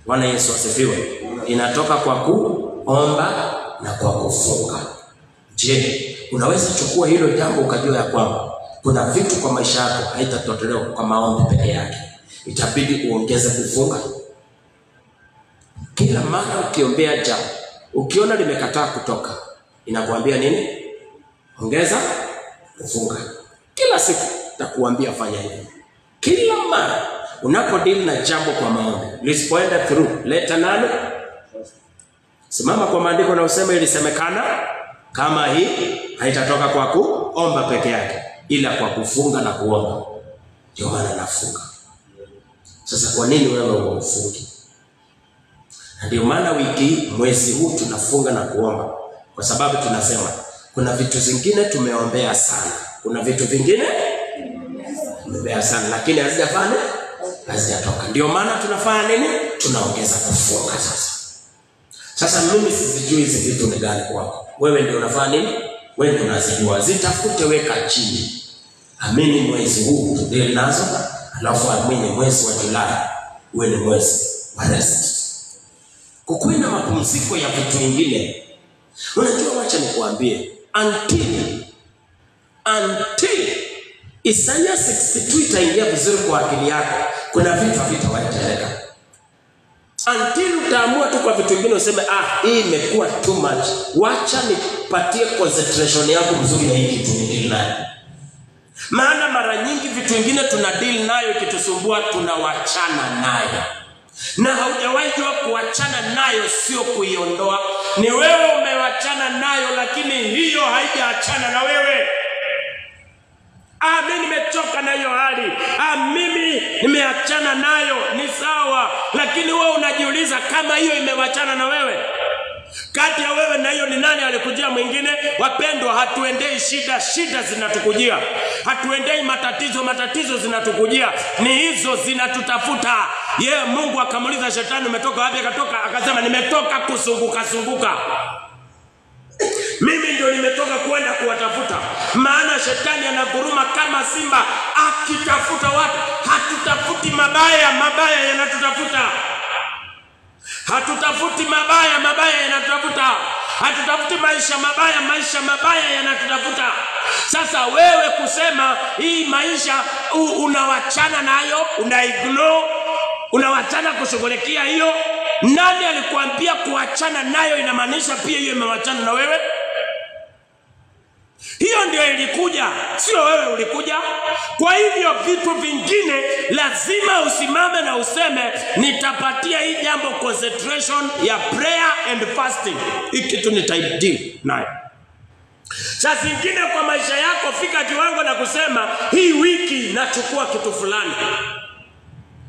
Speaker 2: Bwana Yesu asifiwe. Inatoka kwa kuomba na kwa kufunga. Je, unaweza chukua hilo jambo ukajua ya kwamba kuna vitu kwa maisha yako haitatolewa kwa maombi peke yake. Itabidi uongeze kufunga. Kila mara ukiombea jambo, ukiona limekataa kutoka, inakuambia nini? Ongeza kufunga. Kila siku nitakuambia fanya hivi. Kila mara unapodeal na jambo kwa maombi, lisipoenda through, leta nalo. Simama kwa maandiko na useme ilisemekana kama hii haitatoka kwa kuomba peke yake, ila kwa kufunga na kuomba. Ndio maana nafunga. Sasa kwa nini wewe ufungi? Ndio maana wiki mwezi huu tunafunga na kuomba, kwa sababu tunasema kuna vitu zingine tumeombea sana, kuna vitu vingine tumeombea sana lakini hazijatoka. Ndio maana tunafanya nini? Tunaongeza kufunga sasa. Sasa mimi sijui hizi vitu ni gani kwako. Wewe ndio unafanya nini? Wewe ndio unazijua. Zitafute, weka chini. Amini mwezi huu tudili nazo, alafu amini mwezi wa Julai uwe ni mwezi wa rest. Kukuwe na mapumziko ya vitu vingine. Unajua, wacha nikuambie, until Isaiah 62 itaingia vizuri kwa akili yako, kuna vitu havitawaeleka. Until utaamua tu kwa vitu vingine useme hii imekuwa too much, wacha nipatie concentration yako mzuri na hii kitu deal nayo. Maana mara nyingi vitu vingine tuna deal nayo, ikitusumbua tunawachana nayo. Na haujawahi jua kuachana nayo sio kuiondoa. Ni wewe umewachana nayo, lakini hiyo haijaachana na wewe. Mimi nimechoka na hiyo hali. Mimi nimeachana nayo, ni sawa. Lakini wewe unajiuliza kama hiyo imewachana na wewe. Kati ya wewe na hiyo ni nani alikujia mwingine? Wapendwa, hatuendei shida zinatukujia. Hatuendei matatizo zinatukujia. Ni hizo zinatutafuta. Mungu akamuuliza shetani, umetoka wapi? Akasema nimetoka kuzunguka. Mimi ndio nimetoka kwenda kuwatafuta. Maana shetani anaguruma kama simba akitafuta watu. Hatutafuti mabaya yanatutafuta. Hatutafuti mabaya yanatutafuta. Hatutafuti maisha mabaya yanatutafuta. Sasa wewe kusema hii maisha unawachana nayo, unaignore, unawachana kushughulikia hiyo. Nani alikuambia kuachana nayo inamaanisha pia hiyo imewachana na wewe? Hiyo ndio ilikuja, sio wewe ulikuja. Kwa hivyo vitu vingine lazima usimame na useme nitapatia hii jambo concentration ya prayer and fasting. Hiki kitu nitaideal nayo. Sasa zingine kwa maisha yako, fika kiwango na kusema hii wiki nachukua kitu fulani.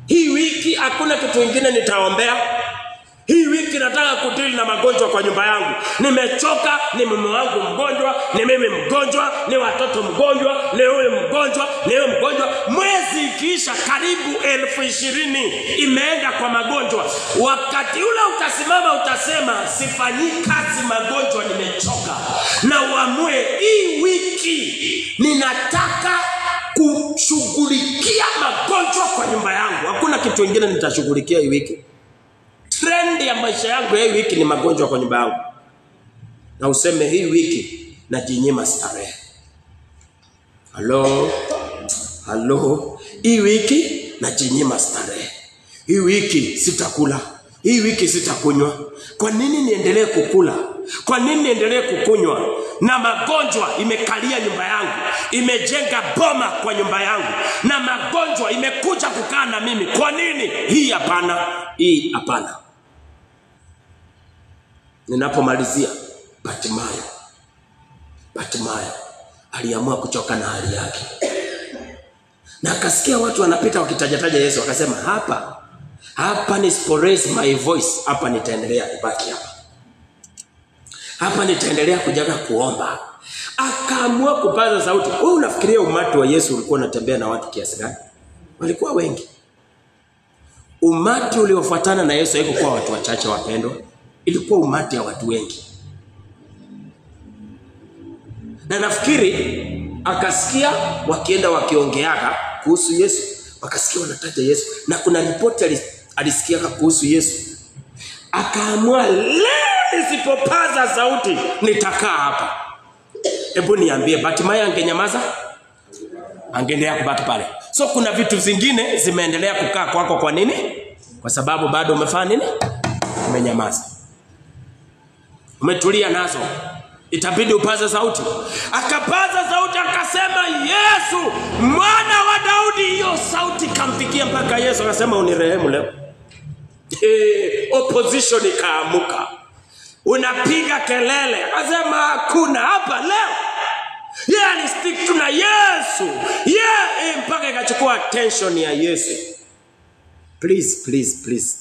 Speaker 2: Hii wiki hakuna kitu kingine nitaombea. Hii wiki nataka kudili na magonjwa kwa nyumba yangu. Nimechoka, ni mume wangu mgonjwa, ni mimi mgonjwa, ni watoto mgonjwa, ni wewe mgonjwa, ni wewe mgonjwa. Mwezi ikiisha karibu 20,000 imeenda kwa magonjwa. Wakati ule utasimama utasema sifanyi kazi magonjwa, nimechoka. Na uamue hii wiki ninataka kushughulikia magonjwa kwa nyumba yangu. Hakuna kitu kingine nitashughulikia hii wiki. Trend ya maisha yangu hii wiki ni magonjwa kwa nyumba yangu. Na useme hii wiki najinyima starehe. Halo. Hii wiki najinyima starehe. Hii wiki sitakula. Hii wiki sitakunywa. Kwa nini niendelee kukula? Kwa nini niendelee kukunywa? Na magonjwa imekalia nyumba yangu, imejenga boma kwa nyumba yangu, na magonjwa imekuja kukaa na mimi. Kwa nini? Hii hapana. Ninapomalizia, Bartimayo aliamua kuchoka na hali yake. Na akasikia watu wanapita wakitajataja Yesu, akasema hapa nisiporaise my voice, hapa nitaendelea kubaki hapa. Hapa nitaendelea kujaga kuomba. Akaamua kupaza sauti. Wewe unafikiria umati wa Yesu ulikuwa unatembea na watu kiasi gani? Walikuwa wengi. Umati uliofuatana na Yesu haikuwa watu wachache wapendwa. Ilikuwa umati ya watu wengi. Na nafikiri akasikia wakienda wakiongeaga kuhusu Yesu. Wakasikia wanataja Yesu. Na kuna ripoti alisikia kuhusu Yesu. Akaamua nisipopaza sauti nitakaa hapa. Hebu niambie, Bartimayo angenyamaza? Angeendelea kubaki pale. So kuna vitu zingine zimeendelea kukaa kwako. Kwa nini? Kwa sababu bado umefanya nini? Umenyamaza. Umetulia nazo. Itabidi upaze sauti. Akapaza sauti akasema, Yesu mwana wa Daudi. Hiyo sauti kamfikia mpaka Yesu akasema, unirehemu leo. Opposition ikaamuka. unapiga kelele. Akasema hakuna hapa leo. Yeye alistick na Yesu. Mpaka ikachukua attention ya Yesu. Please.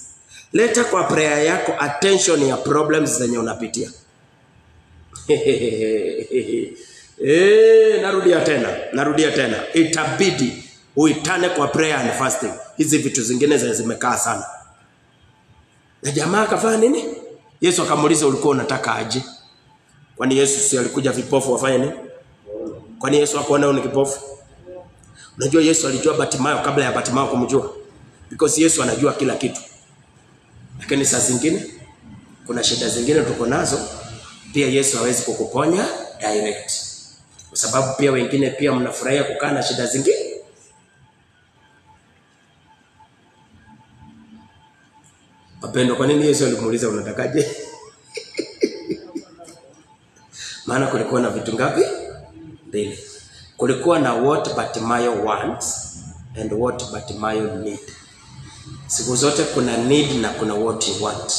Speaker 2: Leta kwa prayer yako attention ya problems zenye unapitia. Narudia tena. Itabidi uitane kwa prayer and fasting. Hizi vitu zingine zimekaa sana. Na jamaa akafanya nini? Yesu akamuuliza ulikuwa unataka aje? Kwani Yesu si alikuja vipofu wafanye nini? Kwani Yesu hakuona ni kipofu? Unajua Yesu alijua Bartimayo kabla ya Bartimayo kumjua. Because Yesu anajua kila kitu. Lakini saa zingine kuna shida zingine tuko nazo, pia Yesu hawezi kukuponya direct. Kwa sababu pia wengine pia mnafurahia kukaa na shida zingine. Wapendwa, kwa nini Yesu alimuuliza unatakaje? Maana kulikuwa na vitu ngapi? Mbili. Kulikuwa na what Bartimayo wants and what Bartimayo need. Siku zote kuna need na kuna what you want.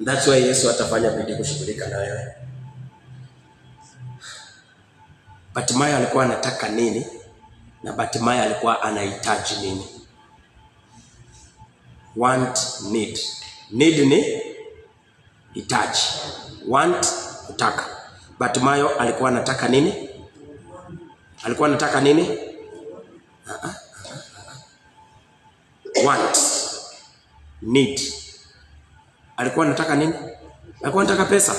Speaker 2: That's why Yesu atafanya bidii kushughulika na wewe. Bartimayo alikuwa anataka nini na Bartimayo alikuwa anahitaji nini? Want, need. Need ni hitaji. Want, kutaka. Bartimayo alikuwa anataka nini? Alikuwa anataka nini? Want, need. Alikuwa anataka nini? Alikuwa anataka pesa.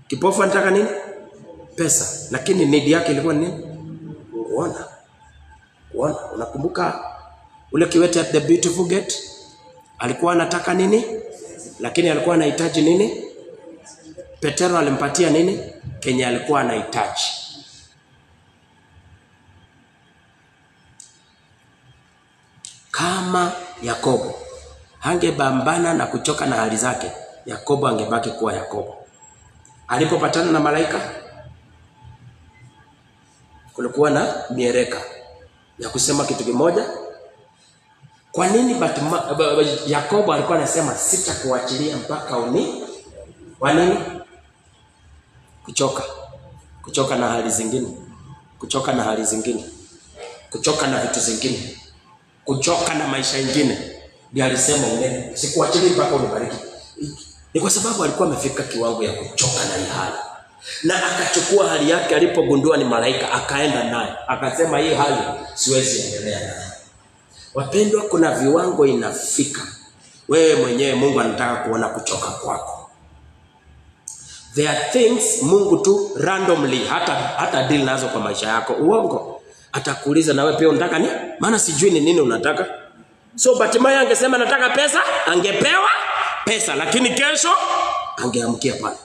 Speaker 2: Kipofu anataka nini? Pesa. Lakini need yake ilikuwa nini? Kuona. Unakumbuka ule kiwete at the beautiful gate? Alikuwa anataka nini? Lakini alikuwa anahitaji nini? Petero alimpatia nini? Kenya alikuwa anahitaji. Kama Yakobo hangebambana na kuchoka na hali zake, Yakobo angebaki kuwa Yakobo. Alipopatana na malaika, kulikuwa na miereka ya kusema kitu kimoja. Kwa nini Yakobo alikuwa anasema sitakuachilia mpaka uni? Kwa nini? Kuchoka na hali zingine. Kuchoka na vitu zingine. Kuchoka na maisha mengine. Ndiye alisema unene, sikuachilia mpaka unibariki. Ni kwa sababu alikuwa amefika kiwango ya kuchoka na hii hali. Na akachukua hali yake alipogundua ni malaika, akaenda naye. Akasema hii hali siwezi endelea nayo. Wapendwa, kuna viwango inafika. Wewe mwenyewe Mungu anataka kuona kuchoka kwako. There are things Mungu tu randomly hata deal nazo kwa maisha yako. Uongo. Atakuuliza na wewe pia unataka nini? Maana sijui ni nini unataka. So Bartimayo angesema nataka pesa, angepewa pesa, lakini kesho angeamkia pale.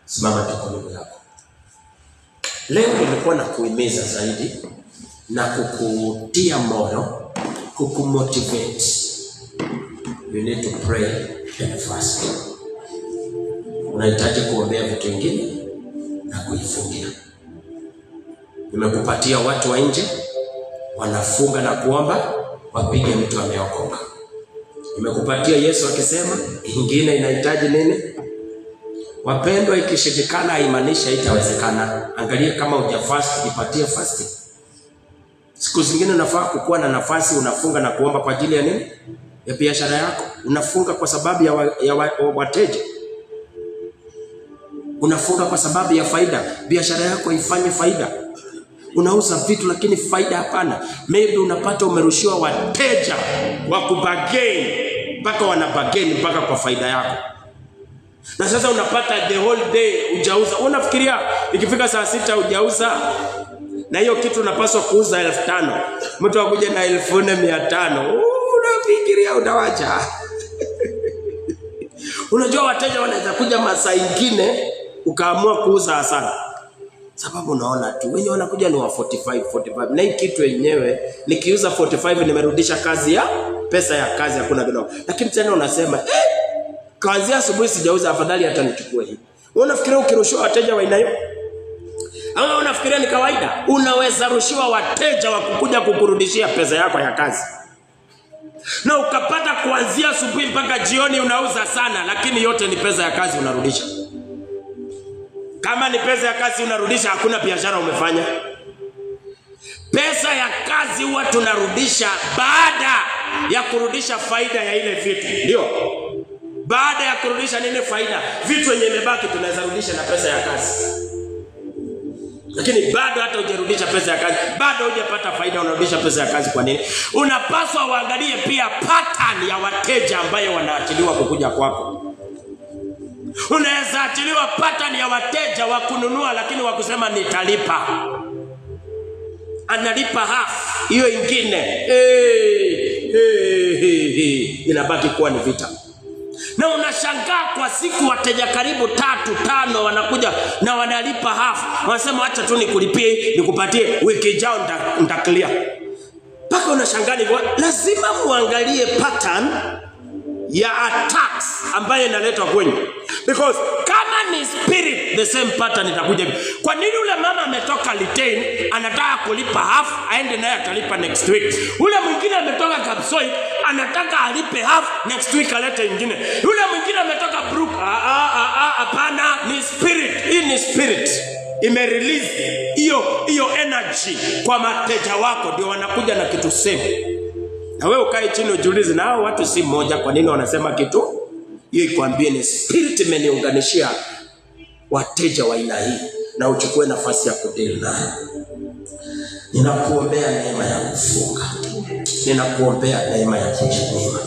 Speaker 2: Simama kwa ndugu yako. Leo nimekuwa na kuhimiza zaidi na kukutia moyo, kukumotivate. You need to pray and fast. Unahitaji kuombea vitu vingine na kuifungia. Nimekupatia watu wa nje wanafunga na kuomba wapige mtu ameokoka. Nimekupatia Yesu akisema ingine inahitaji nini? Wapendwa, ikishindikana haimaanishi haitawezekana. Angalia kama hujafast, jipatie fasting. Siku zingine unafaa kukuwa na nafasi unafunga na kuomba kwa ajili ya nini? Ya biashara yako. Unafunga kwa sababu ya wateja. Unafunga kwa sababu ya faida. Biashara yako ifanye faida. Unauza vitu lakini faida hapana. Maybe unapata umerushiwa wateja wa kubagain mpaka wanabagain mpaka kwa faida yako. Na sasa unapata the whole day hujauza. Unafikiria ikifika saa 6 hujauza na hiyo kitu unapaswa kuuza 1500. Mtu akuja na 1400. Unafikiria utawacha? Unajua wateja wanaweza kuja masaa ingine ukaamua kuuza hasara. Sababu unaona tu wenye wanakuja ni wa 45. Na hii kitu yenyewe nikiuza 45 nimerudisha kazi ya pesa ya kazi hakuna kidogo. Lakini tena unasema kazi asubuhi sijauza, afadhali hata nichukue hii. Unafikiria ukirushiwa wateja wa aina hiyo? Ama unafikiria ni kawaida? Unaweza rushiwa wateja wa kukuja kukurudishia pesa yako ya kazi. na ukapata kuanzia asubuhi mpaka jioni unauza sana, lakini yote ni pesa ya kazi unarudisha. Kama ni pesa ya kazi unarudisha, hakuna biashara umefanya. Pesa ya kazi huwa tunarudisha baada ya kurudisha faida ya ile vitu. Ndio. Baada ya kurudisha nini faida? Vitu yenye imebaki tunaweza rudisha na pesa ya kazi. Lakini bado hata hujarudisha pesa ya kazi, bado hujapata faida, unarudisha pesa ya kazi. Kwa nini? Unapaswa uangalie pia pattern ya wateja ambayo wanaachiliwa kukuja kwako. Unaweza achiliwa pattern ya wateja wa kununua lakini wakusema nitalipa. Analipa half, hiyo ingine inabaki kuwa ni vita. Na unashangaa kwa siku wateja karibu 3-5 wanakuja na wanalipa half. Wanasema acha tu nikulipie, nikupatie wiki ijayo nita clear. Paka unashangaa hivyo. Lazima muangalie pattern ya attacks ambayo inaletwa kwenye. Because kama ni spirit, the same pattern itakuja. Kwa nini ule mama ametoka Litein anataka kulipa half, aende naye atalipa next week? Ule mwingine ametoka Kapsoi anataka alipe half, next week alete nyingine. Ule mwingine ametoka Brook, hapana, ni spirit. Hii ni spirit. Imerelease hiyo energy kwa mateja wako, ndio wanakuja na kitu same. Na wewe ukae chini ujiulize, na hao watu si mmoja, kwa nini wanasema kitu? Hiyo ikwambie ni spirit imeniunganishia wateja wa aina hii, na uchukue nafasi ya kudeal nayo. Ninakuombea neema ya kufunga. Ninakuombea neema ya kujinyima.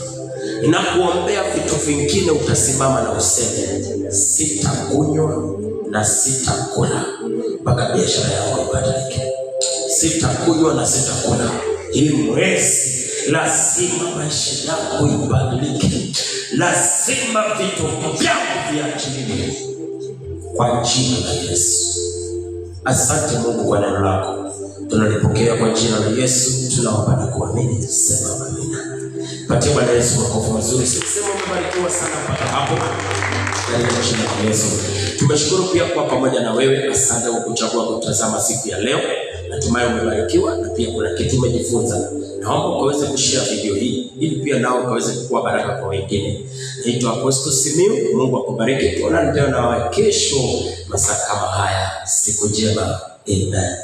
Speaker 2: Ninakuombea vitu vingine utasimama na useme sitakunywa na sitakula mpaka biashara yako ibadilike. Sitakunywa na sitakula. Hii mwezi lazima maisha yako ibadilike. Lazima vitu vyangu viachiliwe kwa jina la Yesu. Asante Mungu kwa neno lako. Tunalipokea kwa jina la Yesu. Tunaomba na kuamini. Sema amina. Patia Bwana Yesu makofi mazuri. Sema umebarikiwa sana mpaka hapo. Katika jina la Yesu. Tumeshukuru pia kwa pamoja na wewe. Asante kwa kuchagua kutazama siku ya leo. Natumai umebarikiwa na pia kuna kitu umejifunza. Naomba ukaweze kushare video hii ili pia nao ukaweze kuwa baraka kwa wengine. Naitwa Apostle Simiu. Mungu akubariki. Tuonane tena na kesho masaa kama haya. Siku njema. Amen.